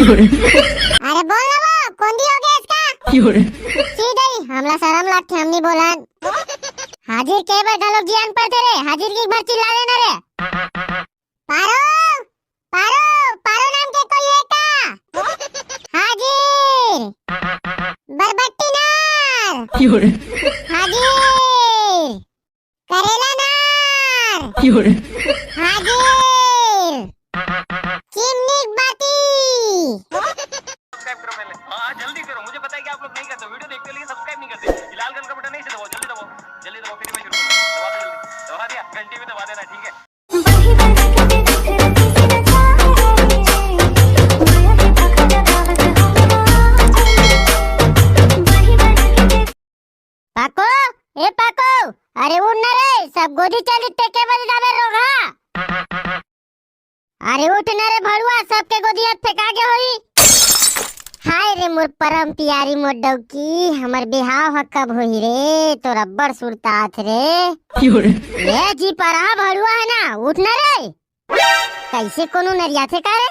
अरे बोल ना वो कौन दी हो गया इसका सीधे ही हमला शर्म लागते हमनी बोलन हाजिर के बार डालोग जियान पड़ते रे हाजिर की भर चिल्ला लेना रे पारो पारो पारो नाम के कोई है का हाजिर बरबट्टी नार हाजिर करेला नार हाजिर चिमनी बाती सब्सक्राइब करो पहले। हाँ जल्दी करो, मुझे पता है कि आप लोग नहीं करते, वीडियो देखते लेकिन सब्सक्राइब नहीं करते। लाल कलर का बटन नहीं से दबाओ, जल्दी दबाओ, जल्दी दबाओ, फिर मैं शुरू करूँ। दबा दो जल्दी, दबा दिया, घंटी भी दबा देना, ठीक है। पाको ए पाको अरे उठ ना रे सब गोदी चली टेके बजे जावे रोगा अरे उठ ना रे भड़ुआ सबके गोदी हाथ फेंका के होई हाय रे मोर परम प्यारी मोर डौकी हमर बिहाव ह कब होई रे तो रब्बर सुरतात रे ये जी परा भड़ुआ है ना उठ ना रे कैसे कोनो नरिया थे का रे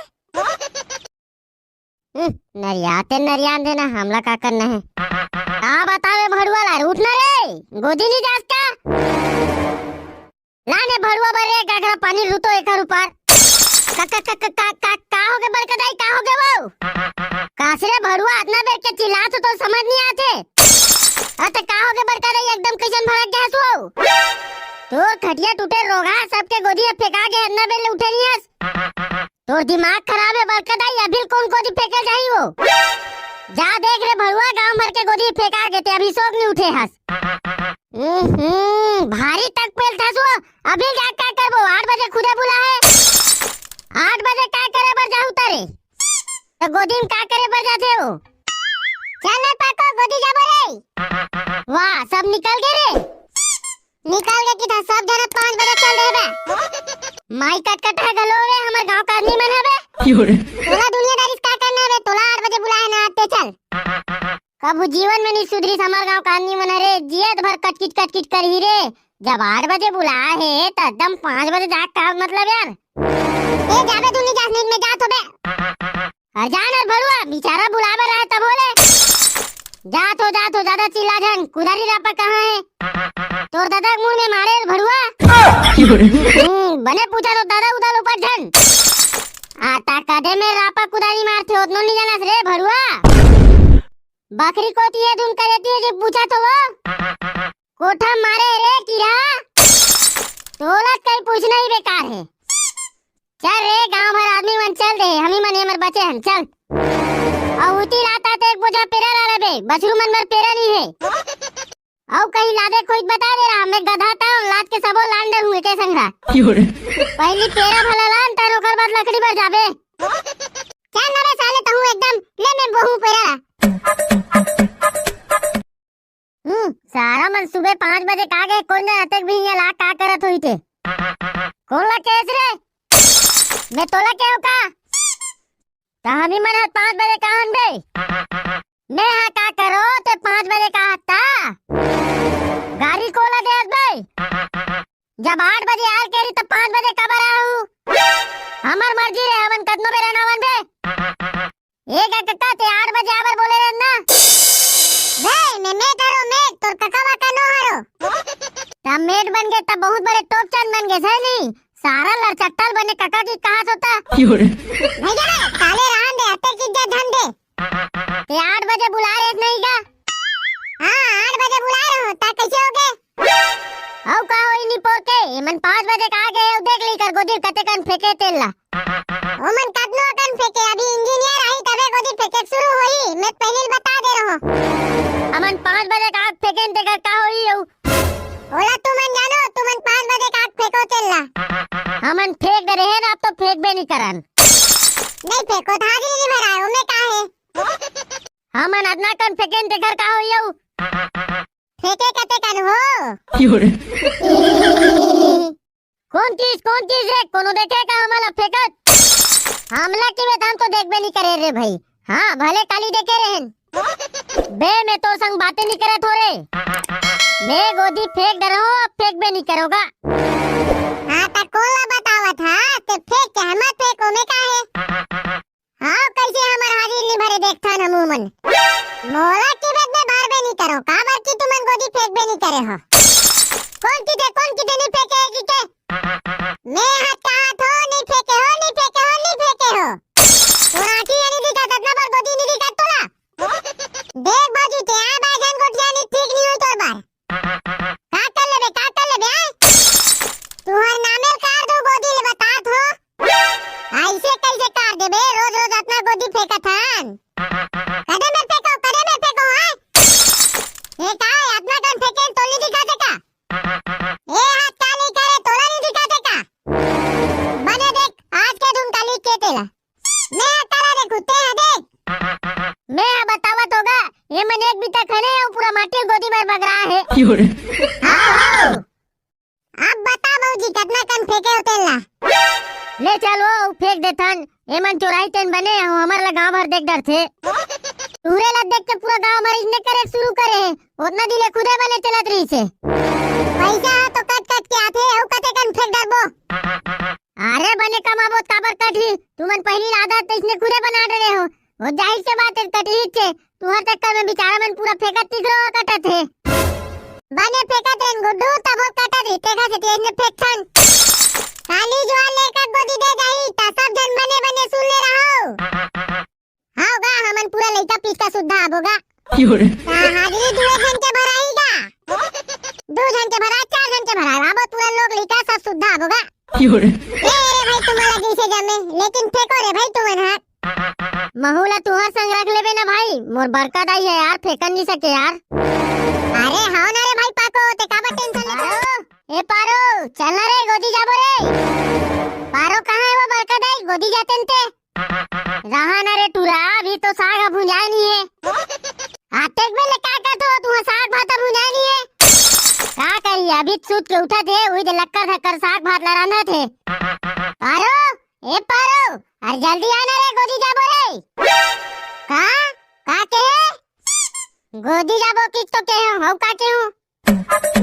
नरियाते नरियान देना हमला का करना है आ बतावे भड़ुआ ला उठ ना रे गोदी नहीं जास का लाने भड़ुआ बरे गागरा पानी रुतो एकर ऊपर का हो गए बरकदाई का हो गए वो कासरे भड़ुआ इतना देर के चिल्ला तो समझ नहीं आते अते का हो गए बरकदाई एकदम कैसन भड़क गया तू तो खटिया टूटे रोगा सबके गोदी फेंका के अन्ना बेले उठे नहीं हस तोर दिमाग खराब है बरकदाई अभी कौन गोदी फेंके जाई वो जा देख रे भड़ुआ गांव भर के गोदी फेंका के ते अभी सोग नहीं उठे हस भारी तक पेल था सो अभी क्या क्या करबो 8 बजे खुदे बुला है 8 बजे क्या करे बर जाहू तारे तो गोदी में क्या करे बर जाते हो चल ना पाको गोदी जा बोले वाह सब निकल गए रे निकल गए कि था सब जने 5 बजे चल रहे बे माई कट है गलो रे हमर गांव का आदमी मन हबे तोला दुनियादारी का करना है तोला 8 बजे बुलाए ना आते चल कबू जीवन में नहीं सुधरी हमार गांव का आदमी मन रे जियत भर कटकिट कर ही रे जब 8 बजे बुलाए है तो एकदम 5 बजे जाग का मतलब यार ए जाबे तू नहीं जासने में जा तो बे हर जान और भड़ुआ बेचारा बुलावे रहा तब बोले जा तो ज्यादा चिल्ला जन कुदारी रापा कहां है तोर दादा मुंह में मारे भड़ुआ बने पूछा तो दादा उदाल ऊपर जन आता कदे में रापा कुदारी मारते उतनो नहीं जानस रे भड़ुआ बकरी कोती है धुन करती है जब पूछा तो वो कोठा मारे रे कीड़ा तोला कहीं पूछना ही बेकार है चल रे गांव भर आदमी मन चल दे हमी मन हमर बचे हम चल और उती लाता तो एक बोझा पेरा ला रे बे बछरू मन मर पेरा नहीं है औ कहीं लादे कोई बता दे रहा मैं गधा था लाद के सबो लांडर हुए के संगा पहली पेरा भला लान तार ओकर बाद लकड़ी पर जाबे चल ना बे साले तहू एकदम ले मैं बहु पेरा सारा मन सुबह 5 बजे का गए कोई ना अतक भी ये ला का करत होई थे कौन ला केस रे मैं तोला केव का तहमी मन 5 बजे कहन बे मैं हां का करो ते 5 बजे का था गाड़ी कोला दे बे जब 8 बजे आल केरी तो 5 बजे कब रहू हमर मर्जी रे हमन कदनो बे रहनावन बे एक कक्का ते 8 बजे आवर बोले रे ना बे मैं करो मैं तोर ककावा का नो हारो तब मेट बन गए तब बहुत बड़े टॉप चैन बन गए है नहीं सारा लड़चट्टल बने कका की कहां होता नहीं जाने काले रान दे अते की धन दे ते 8 बजे बुला रहे नहीं का हां 8 बजे बुला रहे हो ता कैसे हो गए औ का होई नी पोके मन 5 बजे का गए देख ली कर गोदी कते कन फेंके तेला ओ मन कदनो कन फेंके अभी इंजीनियर आई तबे गोदी फेंके शुरू होई मैं पहले बता दे रहा अमन 5 बजे का फेंके ते का होई ओला तुमन जानो तुमन 5 बजे का फेंको तेला हमन फेंक दे रहे ना अब तो फेंक बे नहीं करन नहीं फेंको तो हाजिरी नहीं भराए ओमे का है हमन अदना कन फेंकेन ते घर का होइयो फेंके कते कन हो कौन चीज है कोनो देखे का हमला फेंकत हमला की में हम तो देख बे नहीं करे रे भाई हां भले काली देखे रहन बे मैं तो संग बातें नहीं करे थोड़े मैं गोदी फेंक दे रहा हूं अब फेंक बे नहीं करोगा हां ता कोला बतावा था ते फेंक के हम फेंको में का है हां कैसे हमारा आओ अब बता मौजी कितना कन फेंके होते ला ले चलो फेंक देथन एमन चोराई तेन बने हो हमार ला गांव भर देख डर थे तूरे ला देख के पूरा गांव मरीज ने करे शुरू करे है उतना दिले खुदे बने चलत रही से पैसा तो कट कट के आथे औ कते कन फेंक डरबो अरे बने कमाबो काबर कठी तुमन पहली आदत इसने खुदे बना डरे हो वो जाहिर से बात है कटी छे तू हर चक्कर में बेचारा मन पूरा फेंकत तिगरो कटत है बने फेंकत रेन गुड्डू तब वो कटत रे तेगा से तेज ने फेंकथन काली ज्वाल लेकर गोदी दे जाई ता सब जन बने बने सुन ले रहो हाओगा हमन पूरा लइका पीका सुद्धा आबोगा हाजिरी दुए जन के भराईगा दो जन के भरा चार जन के भरा आबो पूरा लोग लइका सब सुद्धा आबोगा रे भाई तुम्हारा जैसे जमे लेकिन फेंको रे भाई तुमन हाथ महुला तुहर संग रख लेबे ना भाई मोर बरकत आई है यार फेंकन नहीं सके यार अरे हां ना रे भाई पाको ते काबा टेंशन ले ए पारो चल ना रे गोदी जाबो रे पारो कहां है वो बरकत आई गोदी जातेन ते रहा ना रे टूरा अभी तो साग भुंजाई नहीं है आते में ले का तो तू साग भात भुंजाई नहीं है का करी अभी सूत के उठा थे वही दे लक्कर धक्कर साग भात लड़ाना थे पारो ए पारो अरे जल्दी आना रे गोदी जाबो रे का के गोदी जाबो की तो के हो का के हूं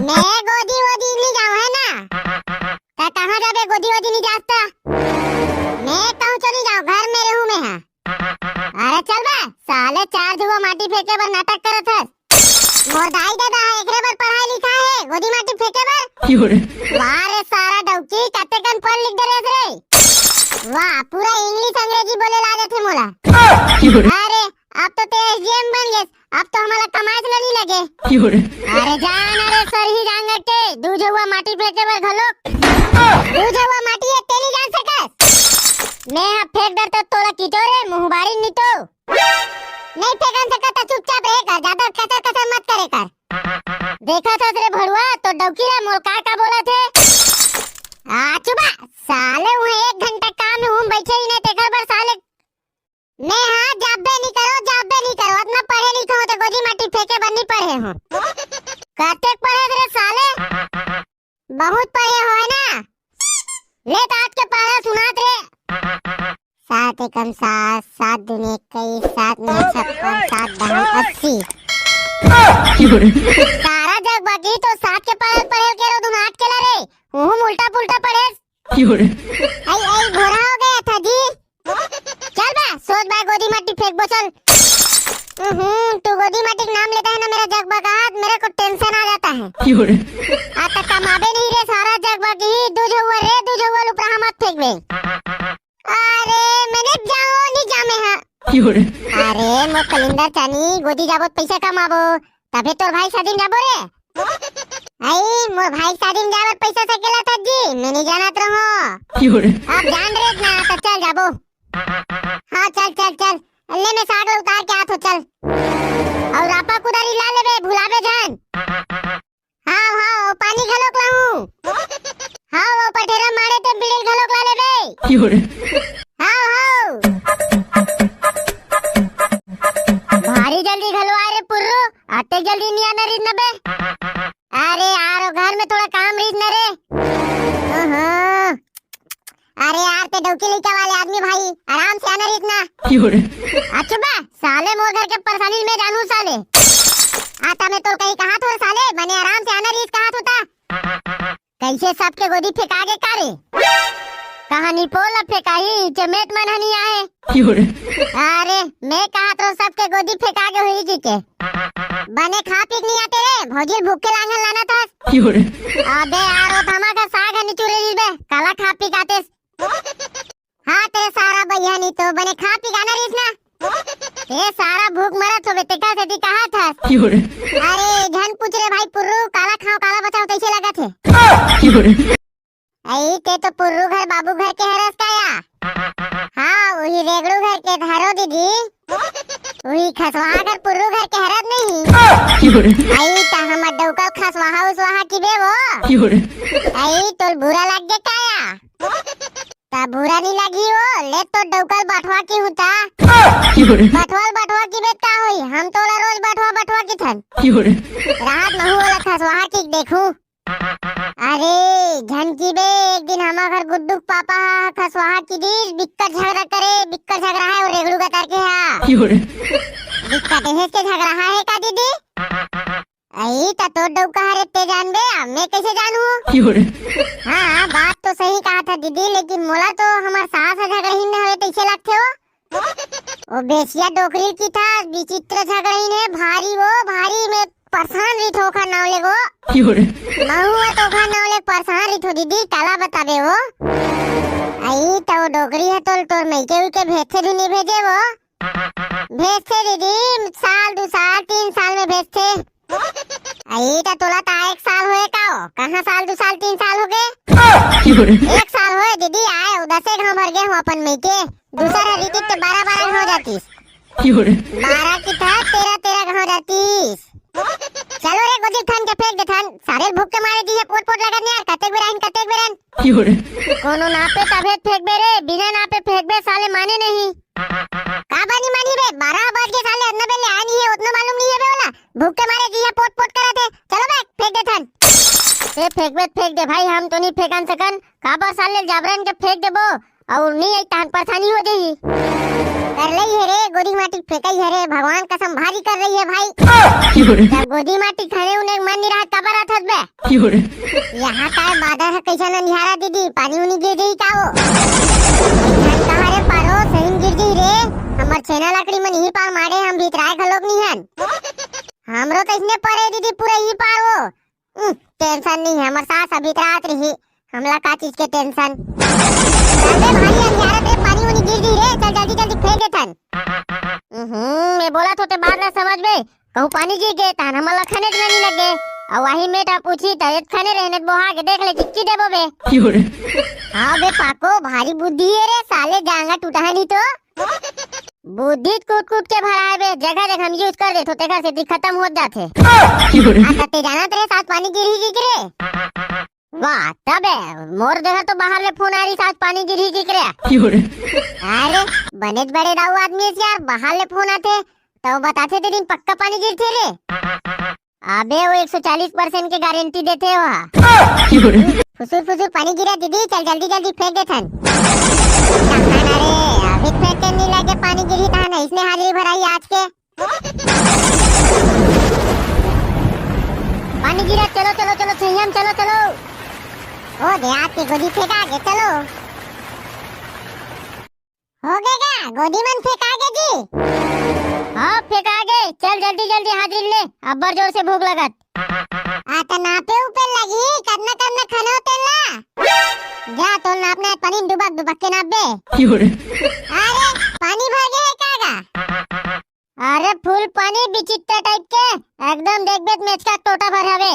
मैं गोदी वोदी नहीं जाऊं है ना ता कहां जाबे गोदी वोदी नहीं जाता मैं कहूं चली जाऊं घर में रहूं मैं हां अरे चल बे साले चार जुआ माटी फेंके बर नाटक करत है मोर दाई दादा एकरे बर पढ़ाई लिखा है गोदी माटी फेंके बर वाह रे सारा डौकी कते कन पढ़ लिख दे रे वाह पूरा इंग्लिश अंग्रेजी बोले ला देथे मोला अरे अब तो ते एसडीएम बन गए अब तो हमारा कमाई से नहीं लगे अरे जान अरे सर ही जांगटे दू जुआ माटी फेंके बर घलोक दू जुआ माटी है तेरी जान सकत मैं अब फेंक दर तो तोला कीटो रे मुंहबारी नहीं तो नहीं फेंकन सकत चुपचाप रहे कर ज्यादा कचर कचर मत करे कर देखा था रे भड़ुआ तो डौकी रे मोर का बोला थे चुपा साले वो 1 घंटा काम में हूं बैठे ही नहीं तेकर बर साले मैं हां जाबे नहीं करो इतना पढ़े लिखे हो तो गोदी माटी फेंके बन नहीं पढ़े हो कते पढ़े रे साले बहुत पढ़े हो है ना ले तो आज के पढ़ा सुनात रे 7 एकम 7 7 दूनी 21 7 9 56 7 10 80 सारा जग बाकी तो 7 के पढ़े के रो तुम 8 के ला रे वो उल्टा पुल्टा पढ़े आई घोड़ा हो गया था जी चल बा सोच बा गोदी माटी फेंक बो चल तू गोदी माटी का नाम लेता है ना मेरा जग बगात मेरे को टेंशन आ जाता है आता कमाबे नहीं रे सारा जग बाकी दू जो ऊपर मत फेंक बे अरे मैंने जाओ नहीं जामे हां अरे मो कलिंदर चानी गोदी जाबो पैसा कमाबो तबे तोर भाई शादी जाबो रे आई मोर भाई शादी जाबो पैसा से केला था जी मैं नहीं जानत रहो अब जान रे ना तो चल जाबो हां चल ले मैं साग उतार के आथो चल और आपा कुदारी ला लेबे भुलाबे जान हां पानी घलोक लाऊं हां वो पटेरा मारे ते बिड़े घलोक ला लेबे हां भारी जल्दी घलवा रे पुर्रो आते जल्दी नहीं आना रीत नबे अरे यार घर में थोड़ा काम रीत न रे अरे यार ते डौकी लिखा वाले आदमी भाई आराम से आना रीत ना अच्छा बा साले मोर घर के परेशानी में जानू साले आता मैं तो कहीं कहा थोड़ा साले बने आराम से आना रीत कहा होता कैसे सबके गोदी फेंका के कारे कहानी पोल फेंकाई चमेट मन हनी आए अरे मैं कहा तो सबके गोदी फेंका के हुई जी के बने खा पी नहीं आते रे भौजी भूखे लांगल लाना था अबे यार थमा का साग हनी चुरे लीबे काला खा पी गाते हां तेरे सारा भैया नहीं तो बने खा पी गाना रीस ना ये सारा भूख मरत होबे ते का से कहा था अरे धन पूछ रे भाई पुर्रू काला खाओ काला बचाओ कैसे लगा थे आई ते तो पुर्रू घर बाबू घर के हरस काया हाँ वही रेगड़ू घर के धारो दीदी वही खसवा घर पुर्रू घर के हरद नहीं आई ता हमर डौका खसवा उस वहां की बे वो आई तोल बुरा लग गे काया ता बुरा नहीं लगी हो ले तो डौकल बटवा की होता बटवा की बेट का होई हम तोला रोज बटवा की थन रात महू वाला खसवा की देखूं अरे झनकी बे एक दिन हमार घर गुड्डू पापा खसवा की दी बिक्कर झगड़ा है और रेगड़ू का तार के हा बिक्कर देहे के झगड़ा है का दीदी आई ता तो डौका हरे ते जान बे मैं कैसे जानू हाँ बात तो सही कहा था दीदी लेकिन मोला तो हमार सास झगड़हीन हवे कैसे लगते हो ओ बेसिया डोकरी की था विचित्र झगड़हीन है भारी में परेशान रित होकर नावले गो महू तो खा नावले परेशान रित हो दीदी काला बताबे वो आई तो डोकरी है तोर मैके उके भेजते भी नहीं भेजे वो भेजते दीदी साल 2 साल 3 साल में भेजते आई ता तोला ता 1 साल होए का हो कहां साल 2 साल 3 साल हो गए 1 साल होए दीदी आए उधर से घर भर गए हो अपन में के दूसरा रीति तो 12 हो जातीस 12 की था 13 हो जातीस चलो रे गोदी थान के फेंक दे थान सारे भूख के मारे दिए पोट लगाने यार कतेक बेरन कोनो नापे तबे फेंक बे रे बिना नापे फेंक बे साले माने नहीं का बानी मानी बे 12 बज के साले अन्ना बेले आनी है उतना मालूम नहीं है बे वाला भूख के मारे दिए पोट करा थे चलो बे फेंक दे थान ए फेंक दे भाई हम तो नहीं फेंकन सकन काबर साले जाबरन के फेंक देबो और नहीं आई तान परेशानी हो जाई कर लई है रे गोदी माटी फेंकाई है रे भगवान कसम भारी कर रही है भाई जब गोदी माटी खाने उन्हें मन नहीं रहा कबर आथत बे यहाँ का बाधा है कैसा न निहारा दीदी पानी उनी गिर गई का हो तुम्हारे पारो सही गिर गई रे हमर छेना लकड़ी में नहीं पार मारे हम भीतराए खलोक नहीं हन हमरो तो इसने परे दीदी पूरा ही पार हो टेंशन नहीं है हमर सास अभी रात रही हमला का चीज के टेंशन अरे भाई अंधारा पे पानी उनी गिर गई रे चल जल्दी फेंक दे थन मैं बोला तो ते बात ना समझ बे कहू पानी गिर गए तान हमला खाने नहीं लगे और वही मेटा पूछी त एक खाने रहने बोहा के देख ले चिक्की देबो बे हां बे पाको भारी बुद्धि है रे साले जांगा टूटा नहीं तो बुद्धि कूट के भराए बे जगह हम यूज कर दे तो तेकर से खत्म हो जाते आता ते जाना तेरे साथ पानी गिरे वाह तबे मोर देखा तो बाहर ले फोन आ रही साथ पानी गिरी अरे बने बड़े दाऊ आदमी है यार बाहर ले फोन आते तो बताते थे दिन पक्का पानी गिरते रे अबे वो 140% की गारंटी देते हो फुसुर पानी गिरा दीदी चल जल्दी फेंक दे थन रे अभी फेंकने नहीं लगे पानी गिरी था ना इसने हाजिरी भराई आज के पानी गिरा चलो संयम चलो ओ देहात की गोदी फेंका के चलो हो गएगा गोदी मन फेंका के जी हाँ फेंका गए चल जल्दी हाजिर ले अब्बर जोर से भूख लगत आता नापे ऊपर लगी करना खाना होते ला जा तो नापना पानी डुबक के नाप दे अरे पानी भर गए है कागा अरे फुल पानी विचित्र टाइप के एकदम देख बेत मैच का टोटा भर हवे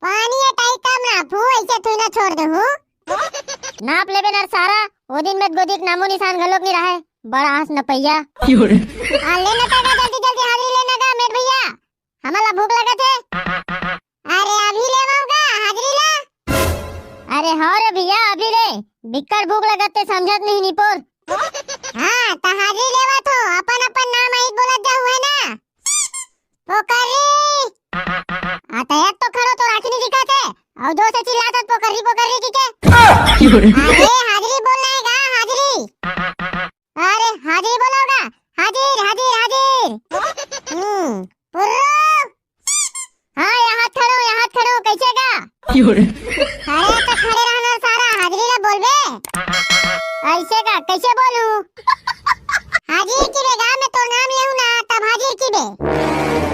पानी ये टाइप कम नापू ऐसे तू ना छोड़ दे हूँ नाप लेबे नर सारा वो दिन में गोदी नामो निशान गलोक नहीं रहा है बड़ा हंस न पैया लेना का जल्दी हाजिरी लेना का मेरे भैया हमारा भूख लगा थे अरे अभी ले माऊंगा हाजिरी ला अरे हाँ रे भैया अभी ले बिक्कर भूख लगते समझत नहीं निपोर हाँ तो हाजिरी लेवा तो अपन नाम आई बोलत जाऊ है ना पोकरी आता यार तो खड़ो तो राखी नहीं दिखाते और दो से चिल्लाता पोकरी की के अरे हाजिरी बोलना है गा हाजिरी अरे हाजिरी बोलोगा हाजिर पुर्रो हाँ यहाँ खड़ो कैसे गा अरे तो खड़े रहना सारा हाजिरी ला बोल बे ऐसे का कैसे बोलूं हाजिर की बेगा मैं तो नाम लेहूं ना तब हाजिर की बे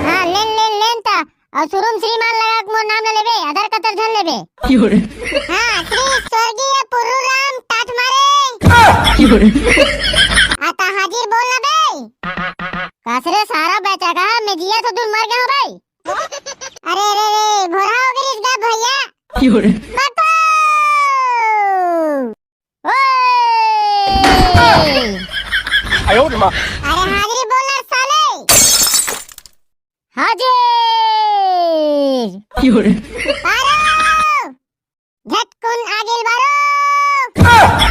हाँ लेन ता और सुरुम श्रीमान लगा मोर नाम न लेबे आधार कतर धन लेबे हां श्री स्वर्गीय पुरुराम टाट मारे आता हाजिर बोलना बे कासरे सारा बेचा का मैं जिया तो दूर मर गया भाई अरे भोरा हो गई इस भैया पापा ओए आयो रे मां अरे हाजिरी बोलना साले हाजिर झटकुन आगे बारो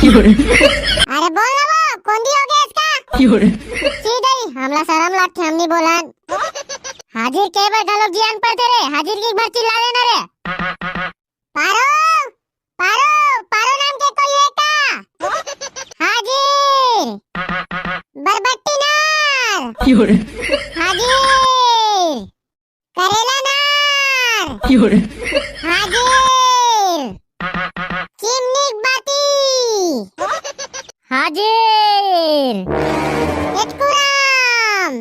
अरे बोल ना वो कौन दी हो गया इसका सीधे ही हमला शरम लागते हमनी बोलन हाजिर के बार गलोक जियान पड़ते रे हाजिर की बार चिल्ला लेना रे पारो पारो पारो नाम के कोई है का हाजिर बरबट्टी नार हाजिर करेला नार हाजिर चिमनिक बाती हाजिर इटकुराम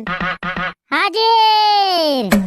हाजिर